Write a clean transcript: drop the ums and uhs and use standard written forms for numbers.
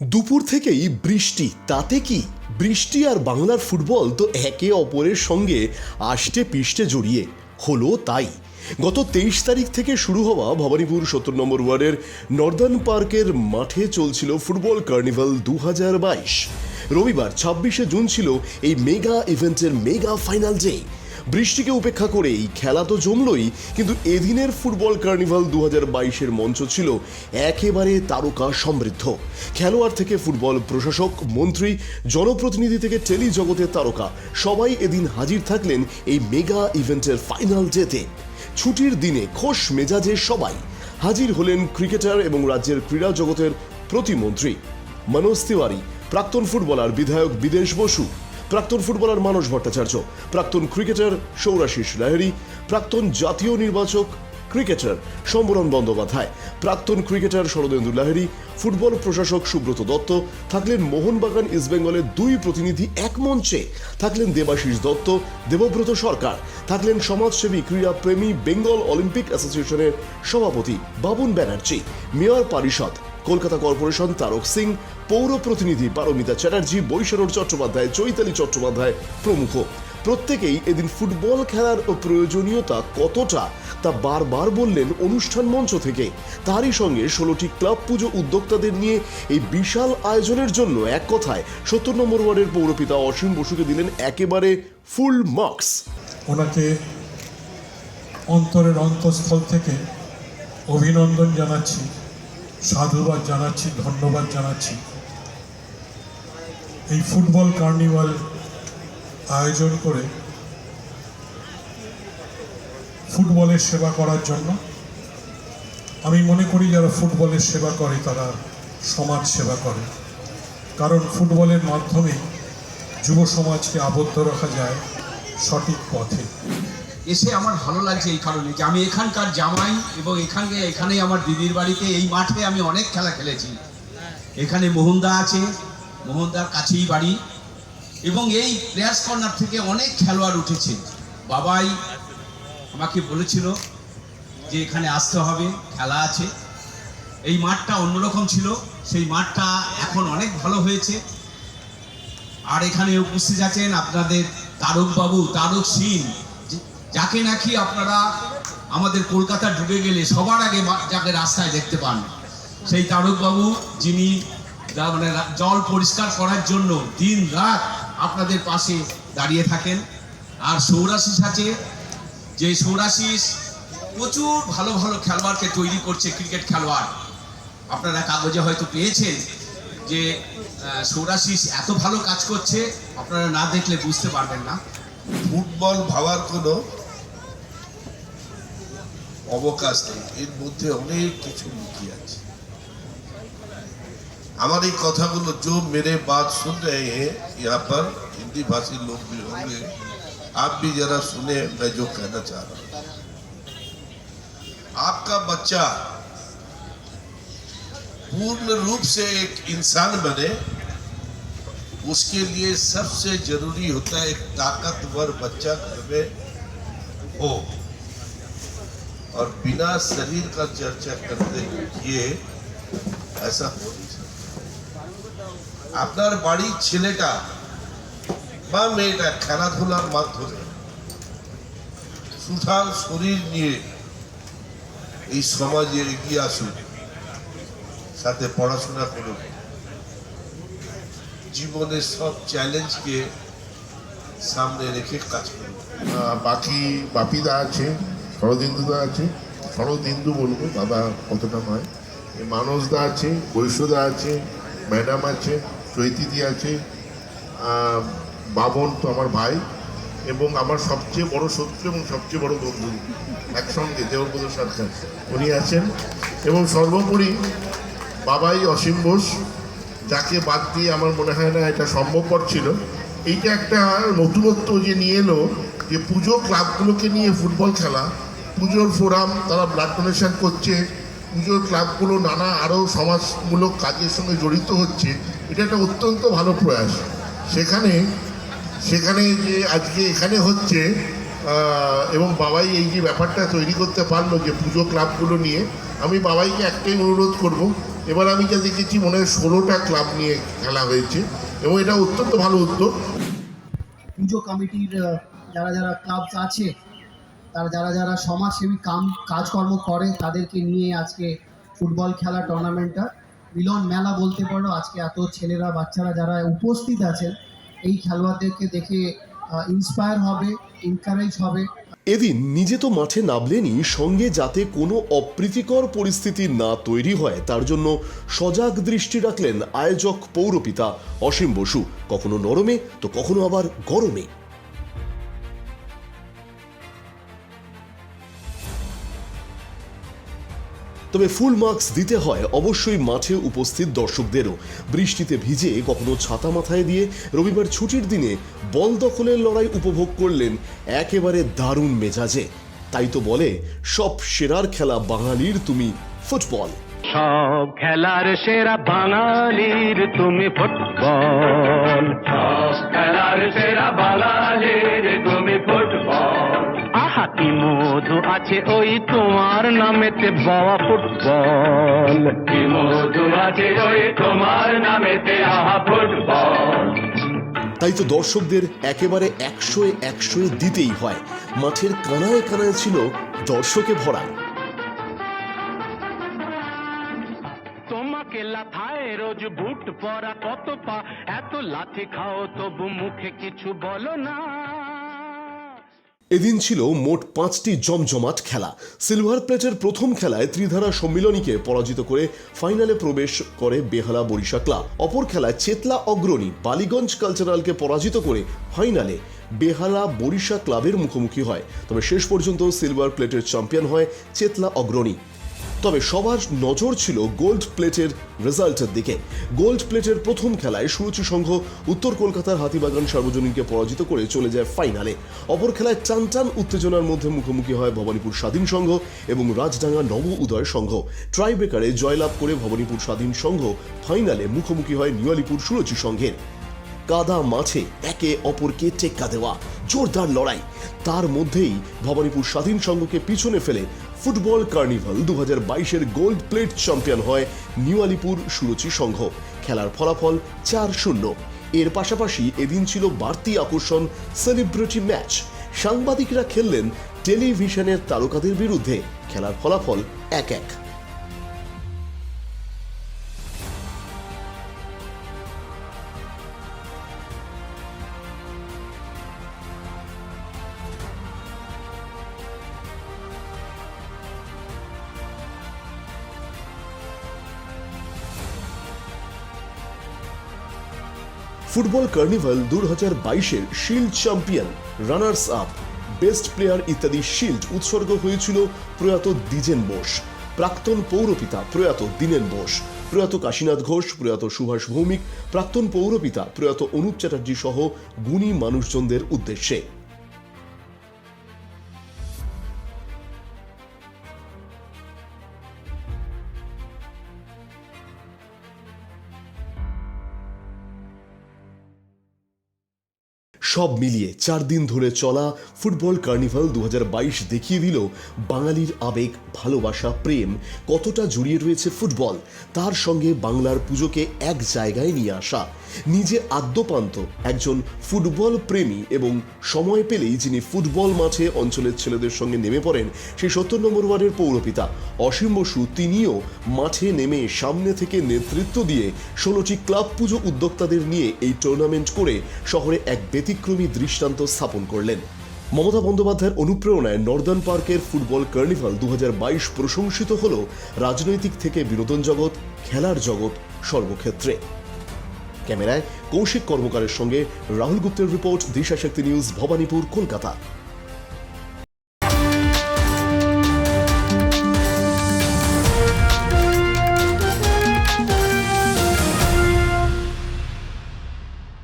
দুপুর থেকেই বৃষ্টি, তাতে কি? বৃষ্টি আর বাংলার ফুটবল তো একে অপরের সঙ্গে আষ্টে পিষ্টে জড়িয়ে। হলো তাই গত 23 তারিখ থেকে শুরু হওয়া ভবানীপুর 70 নম্বর ওয়ার্ডের নর্দার্ন পার্কের মাঠে চলছিল ফুটবল কার্নিভাল 2022। রবিবার 26শে জুন ছিল এই মেগা ইভেন্টের মেগা ফাইনাল ডে। বৃষ্টিকে উপেক্ষা করে এই খেলা তো জমলই, কিন্তু এদিনের ফুটবল কার্নিভাল 2022-এর মঞ্চ ছিল একেবারে তারকা সমৃদ্ধ। খেলোয়াড় থেকে ফুটবল প্রশাসক, মন্ত্রী, জনপ্রতিনিধি থেকে টেলি জগতের তারকা সবাই এদিন হাজির থাকলেন এই মেগা ইভেন্টের ফাইনাল ডেতে। ছুটির দিনে খোশ মেজাজে সবাই হাজির হলেন ক্রিকেটার এবং রাজ্যের ক্রীড়া জগতের প্রতিমন্ত্রী মনোজ তিওয়ারি, প্রাক্তন ফুটবলার বিধায়ক বিদেশ বসু, প্রাক্তন ফুটবলার মানস ভট্টাচার্য, প্রাক্তন ক্রিকেটার সৌরাশিস লাহিড়ী, প্রাক্তন জাতীয় নির্বাচক ক্রিকেটার সম্বরণ বন্দ্যোপাধ্যায়, প্রাক্তন ক্রিকেটার শরদেন্দু লাহিড়ী, ফুটবল প্রশাসক সুব্রত দত্ত, থাকলেন মোহনবাগান ইস্টবেঙ্গলের দুই প্রতিনিধি এক মঞ্চে, থাকলেন দেবাশিস দত্ত, দেবব্রত সরকার, থাকলেন সমাজসেবী ক্রীড়া প্রেমী বেঙ্গল অলিম্পিক অ্যাসোসিয়েশনের সভাপতি বাবুন ব্যানার্জি, মেয়র পরিষদ কলকাতা কর্পোরেশন তারক সিং, পৌর প্রতিনিধি পারমিতা চ্যাটার্জি, বৈশারদ চট্টোপাধ্যায়, চৈতালি চট্টোপাধ্যায় প্রমুখ। প্রত্যেকেই এদিন ফুটবল খেলার প্রয়োজনীয়তা কতটা তা বারবার বললেন অনুষ্ঠান মঞ্চ থেকে। তারই সঙ্গে 16টি ক্লাব পুজো উদ্যোক্তাদের নিয়ে এই বিশাল আয়োজনের জন্য এক কথায় 70 নম্বর ওয়ার্ডের পৌরপিতা অসীম বসুকে দিলেন একেবারে ফুল মার্কস। ওনাকে অন্তরের অন্তঃস্থল থেকে অভিনন্দন জানাচ্ছি, সাধুবাদ জানাচ্ছি, ধন্যবাদ জানাচ্ছি। এই ফুটবল কার্নিভাল আয়োজন করে ফুটবলের সেবা করার জন্য আমি মনে করি যারা ফুটবলের সেবা করে তারা সমাজ সেবা করে, কারণ ফুটবলের মাধ্যমে যুব সমাজকে আবদ্ধ রাখা যায় সঠিক পথে। এসে আমার ভালো লাগছে এই কারণে যে আমি এখানকার জামাই এবং এখানে আমার দিদির বাড়িতে এই মাঠে আমি অনেক খেলা খেলেছি। এখানে মোহনদা আছে, মোহনদার কাছেই বাড়ি, এবং এই প্লেয়ার্স কর্নার থেকে অনেক খেলোয়াড় উঠেছে। বাবাই আমাকে বলেছিল যে এখানে আসতে হবে, খেলা আছে। এই মাঠটা অন্যরকম ছিল, সেই মাঠটা এখন অনেক ভালো হয়েছে। আর এখানে উপস্থিত আছেন আপনাদের তারকবাবু, তারক সিং, যাকে নাকি আপনারা আমাদের কলকাতা ডুবে গেলে সবার আগে যাকে রাস্তায় দেখতে পান, সেই তারকবাবু, যিনি মানে জল পরিষ্কার করার জন্য দিন রাত আপনাদের পাশে দাঁড়িয়ে থাকেন। আর সৌরাশিস আছে, যে সৌরাশিস প্রচুর ভালো ভালো খেলোয়াড়কে তৈরি করছে, ক্রিকেট খেলোয়াড়। আপনারা কাগজে হয়তো পেয়েছেন যে সৌরাশিস এত ভালো কাজ করছে, আপনারা না দেখলে বুঝতে পারবেন না। ফুটবল ভাবার কোনো অবকাশ নেই, এর মধ্যে অনেক কিছু লুকিয়ে আছে। আমার এই কথাগুলো जो मेरे बात सुन रहे हैं यहाँ पर हिंदी भाषी लोग भी होंगे, आप भी जरा सुने मैं जो कहना चाह रहा हूँ। आपका बच्चा पूर्ण रूप से एक इंसान बने, उसके लिए सबसे जरूरी होता है एक ताकतवर बच्चा घर में हो। और बिना शरीर का चर्चा करते हुए ऐसा हो नहीं सकता। আপনার বাড়ির ছেলেটা বা মেয়েটা খেলাধুলার মাধ্যমে সুঠাম শরীর নিয়ে এই সমাজে এগিয়ে আসুক, সাথে পড়াশোনা করুক, জীবনের সব চ্যালেঞ্জকে সামনে রেখে কাজ করুক। বাকি বাপিদা আছে, শরদিন্দুদা আছে, শরদিন্দু বলবো, দাদা কতটা নয়, মানসদা আছে, বৈশ্যদা আছে, ম্যাডাম আছে, চৈতিদি আছে, বাবন তো আমার ভাই, এবং আমার সবচেয়ে বড় শত্রু এবং সবচেয়ে বড় বন্ধু একসঙ্গে দেবব্রত সরকার উনি আছেন, এবং সর্বোপরি বাবাই অসীম বোস, যাকে বাদ দিয়ে আমার মনে হয় না এটা সম্ভবপর ছিল। এইটা একটা নতুনত্ব যে নিয়ে এলো যে পুজো ক্লাবগুলোকে নিয়ে ফুটবল খেলা, পুজোর ফোরাম, তারা ব্লাড ডোনেশন করছে, পুজোর ক্লাবগুলো নানা আরও সমাজমূলক কাজের সঙ্গে জড়িত হচ্ছে, এটা একটা অত্যন্ত ভালো প্রয়াস। সেখানে যে আজকে এখানে হচ্ছে, এবং বাবাই এই যে ব্যাপারটা তৈরি করতে পারলো যে পুজো ক্লাবগুলো নিয়ে, আমি বাবাইকে একটাই অনুরোধ করব এবার আমি যা দেখেছি মনে হয় 16টা ক্লাব নিয়ে খেলা হয়েছে এবং এটা অত্যন্ত ভালো উদ্যোগ। পুজো কমিটির যারা যারা ক্লাবস আছে, তারা যারা যারা সমাজসেবী কাজকর্ম করে, তাদেরকে নিয়ে আজকে ফুটবল খেলা টুর্নামেন্টটা মিলন মেলা বলতে পারো। আজকে এত ছেলেরা বাচ্চারা যারা উপস্থিত আছেন, এই খেলোয়াড়দেরকে দেখে ইন্সপায়ার হবে, এনকারেজ হবে। এদিন নিজে তো মাঠে নামলেনই, সঙ্গে যাতে কোনো অপ্রীতিকর পরিস্থিতি না তৈরি হয় তার জন্য সজাগ দৃষ্টি রাখলেন আয়োজক পৌরপিতা অসীম বসু, কখনো নরমে তো কখনো আবার গরমে। তবে ফুল মার্কস দিতে হয় অবশ্যই মাঠে উপস্থিত দর্শকদেরও। বৃষ্টিতে ভিজে, কখনো ছাতা মাথায় দিয়ে রবিবার ছুটির দিনে বল দখলের লড়াই উপভোগ করলেন একেবারে দারুণ মেজাজে। তাই তো বলে, সব সেরার খেলা বাঙালির তুমি ফুটবল। সব খেলার সেরা বাঙালির তুমি ফুটবল, সব খেলার সেরা বাঙালির তুমি ফুটবল। আহা কি মধু আছে ওই তোমার নামেতে বাবা ফুটবল, কি মধু আছে ওই তোমার নামেতে আহা ফুটবল। তাই তো দর্শকদের একেবারে 100-100 দিতেই হয়। মাঠের কানায় কানায় ছিল দর্শকে ভরা। তোমাকে লাথায় রোজ বুট পরা কত পা, এত লাথি খাও তবু মুখে কিছু বলো না। এদিন ছিল মোট 5টি জমজমাট খেলা। সিলভার প্লেটের প্রথম খেলায় ত্রিধারা সম্মিলনীকে পরাজিত করে ফাইনালে প্রবেশ করে বেহালা বরিশা ক্লাব। অপর খেলায় চেতলা অগ্রণী বালিগঞ্জ কালচারালকে পরাজিত করে ফাইনালে বেহালা বরিশা ক্লাবের মুখোমুখি হয়। তবে শেষ পর্যন্ত সিলভার প্লেটের চ্যাম্পিয়ন হয় চেতলা অগ্রণী। তবে সবার নজর ছিল গোল্ড প্লেটের রেজাল্টের দিকে। গোল্ড প্লেটের প্রথম খেলায় সুরুচি সংঘ উত্তর কলকাতার হাতিবাগান সার্বজনীনকে পরাজিত করে চলে যায় ফাইনালে। অপর খেলায় টানটান উত্তেজনার মধ্যে মুখোমুখি হয় ভবানীপুর স্বাধীন সংঘ এবং রাজডাঙ্গা নব উদয় সংঘ। ট্রাইব্রেকারে জয়লাভ করে ভবানীপুর স্বাধীন সংঘ ফাইনালে মুখোমুখি হয় নিউআলিপুর সুরুচি সংঘের। কাদা মাঠে একে অপরকে টেক্কা দেওয়া, জোরদার লড়াই। তার মধ্যেই ভবানীপুর স্বাধীন সংঘকে পিছনে ফেলে ফুটবল কার্নিভাল 2022-এর গোল্ড প্লেট চ্যাম্পিয়ন হয় নিউআলিপুর সুরুচি সংঘ। খেলার ফলাফল 4-0। এর পাশাপাশি এদিন ছিল বাড়তি আকর্ষণ সেলিব্রিটি ম্যাচ। সাংবাদিকরা খেললেন টেলিভিশনের তারকাদের বিরুদ্ধে। খেলার ফলাফল 1-1। ফুটবল কার্নিভাল 2022-এর shield champion, runners up, best player ইত্যাদি শিল্ড উৎসর্গ হয়েছিল প্রয়াত দ্বিজেন বোস, প্রাক্তন পৌরপিতা প্রয়াত দীনেন বোস, প্রয়াত কাশীনাথ ঘোষ, প্রয়াত সুভাষ ভৌমিক, প্রাক্তন পৌরপিতা প্রয়াত অনুপ চ্যাটার্জি সহ গুণী মানুষজনদের উদ্দেশ্যে। সব মিলিয়ে 4 দিন ধরে চলা ফুটবল কার্নিভাল 2022 দেখিয়ে দিল বাঙালির আবেগ, ভালোবাসা, প্রেম কতটা জড়িয়ে রয়েছে ফুটবল। তার সঙ্গে বাংলার পুজোকে এক জায়গায় নিয়ে আসা। নিজে আদ্যপান্ত একজন ফুটবল প্রেমী এবং সময় পেলেই যিনি ফুটবল মাঠে অঞ্চলের ছেলেদের সঙ্গে নেমে পড়েন, সেই 70 নম্বর ওয়ার্ডের পৌরপিতা অসীম বসু, তিনিও মাঠে নেমে সামনে থেকে নেতৃত্ব দিয়ে 16টি ক্লাব পুজো উদ্যোক্তাদের নিয়ে এই টুর্নামেন্ট করে শহরে এক ব্যতিক্রমী দৃষ্টান্ত স্থাপন করলেন। মমতা বন্দ্যোপাধ্যায়ের অনুপ্রেরণায় নর্দার্ন পার্কের ফুটবল কার্নিভাল 2022 প্রশংসিত হল রাজনৈতিক থেকে বিনোদন জগৎ, খেলার জগৎ সর্বক্ষেত্রে। ক্যামেরায় কৌশিক কর্মকারের সঙ্গে রাহুল গুপ্তের রিপোর্ট, দিশা শক্তি নিউজ, ভবানীপুর, কলকাতা।